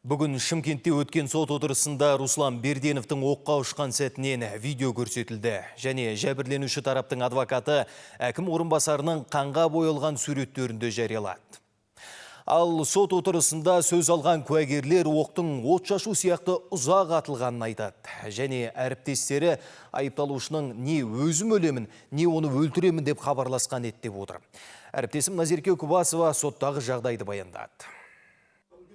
Бүгін Шымкентте өткен сот отырысында Руслан Берденовтың оққа ұшқан сәтінен видео көрсетілді. Және жәбірленуші тараптың адвокаты әкім орынбасарының қанға боялған суреттерінде жариялады. Ал сот отырысында сөз алған куәгерлер оқтың от шашу сияқты ұзақ атылғанын айтады. Және әріптестері айыпталушының не өзім өлемін, не оны өлтіремін деп хабарласқан еді деп отыр. Әріптесім Назерке Күбасова соттағы жағдайды баяндады.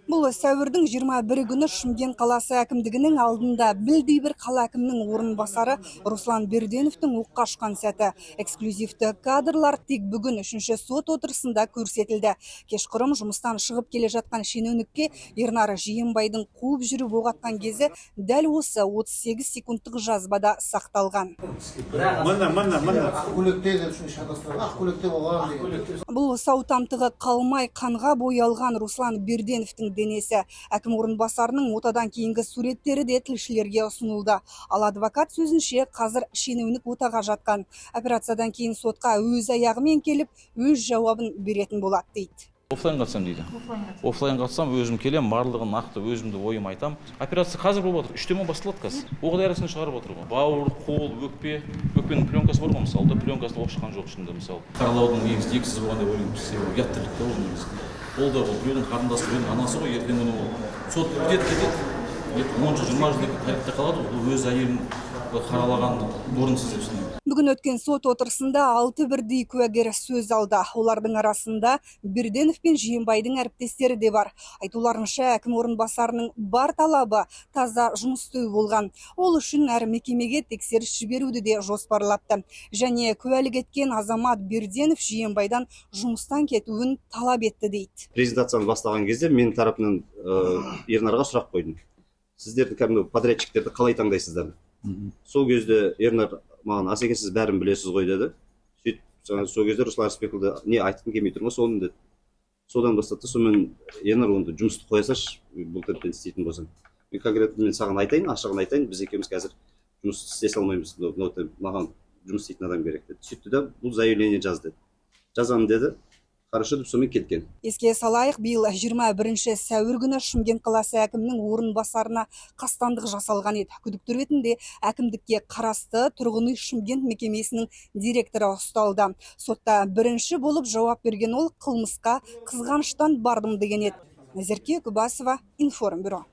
Бұл сәуірдің 21 күні Шымкент қаласы әкімдігінің алдында білдей бір қала әкімінің орынбасары Руслан Берденовтың оққа ұшқан сәті. Эксклюзивті кадрлар тек бүгін 3-ші сот отырысында көрсетілді. Кешқұрым жұмыстан шығып келе жатқан шенеунікке Ернар Жиенбайдың қуып жүріп оқ атқан кезі дәл осы 38 секундтық жазбада сақталған. Бұл сау-тамтығы қалмай қанға боялған Руслан Берденовтың денесі. Әкім орынбасарының отадан кейінгі суреттері де тілшілерге ұсынылды. Ал адвокат сөзінше қазір шенеунік отаға жатқан. Операциядан кейін сотқа өз аяғымен келіп, өз жауабын беретін болады дейді. Офлайн қатсам дейді. Офлайн қатсам өзім келем, барлығын нақты өзімді ойым айтам. Операция қазір болып отыр. 3-тен басталады қазір. Оқ дәрісін шығарып отыр ғой. Бауыр, қол, өкпенің пленкасы бар ғой мысалы. Пленкасы оқ шыққан жоқ ішінде мысалы. Қаралаудың негізі екісіз болған деп ойлаймын. Ұят тірлік те ол негізі. Ол да біреудің қарындасы, біреудің анасы ғой, ертең оны сот кетеді. 10 жыл, 20 жыл тарихта қалады, ол өз әйелін қаралаған орынсыз деп санаймын. Бүгін өткен сот отырысында 6 бірдей куәгер сөз алды. Олардың арасында Берденов пен Жиенбайдың әріптестері де бар. Айтуларынша әкім орынбасарының бар талабы таза жұмыс істеу болған. Ол үшін әр мекемеге тексеріс жіберуді де жоспарлапты. Және куәлік еткен азамат Берденов Жиенбайдан жұмыстан кетуін талап етті дейді. Презентацияны бастаған кезде мен тарапынан Ернарға сұрақ қойдым. Сіздерді кәдімгі подрядчиктерді қалай таңдайсыздар? Сол кезде Ернар маған асеке сіз бәрін білесіз ғой деді. Сөйтіп сол кезде Руслан Арыспекұлы не айтқым келмей тұр ма соны деді. Содан бастады. Сонымен Ернар онда жұмысты қоя салшы, бұл тәртіппен істейтін болсаң. Мен конкретно саған айтайын, ашығын айтайын, біз екеуміз қазір жұмыс істей алмаймыз. Маған жұмыс істейтін адам керек деді. Сөйтті да бұл заявление жаз деді. Жазамын деді. Қарашы деп сонымен кеткен. Еске салайық, биыл 21 сәуір күні Шымкент қаласы әкімінің орынбасарына қастандық жасалған еді. Күдікті ретінде әкімдікке қарасты тұрғын үй Шымкент мекемесінің директоры ұсталды. Сотта бірінші болып жауап берген ол қылмысқа қызғаныштан бардым деген еді. Назерке Күбасова, Информбюро.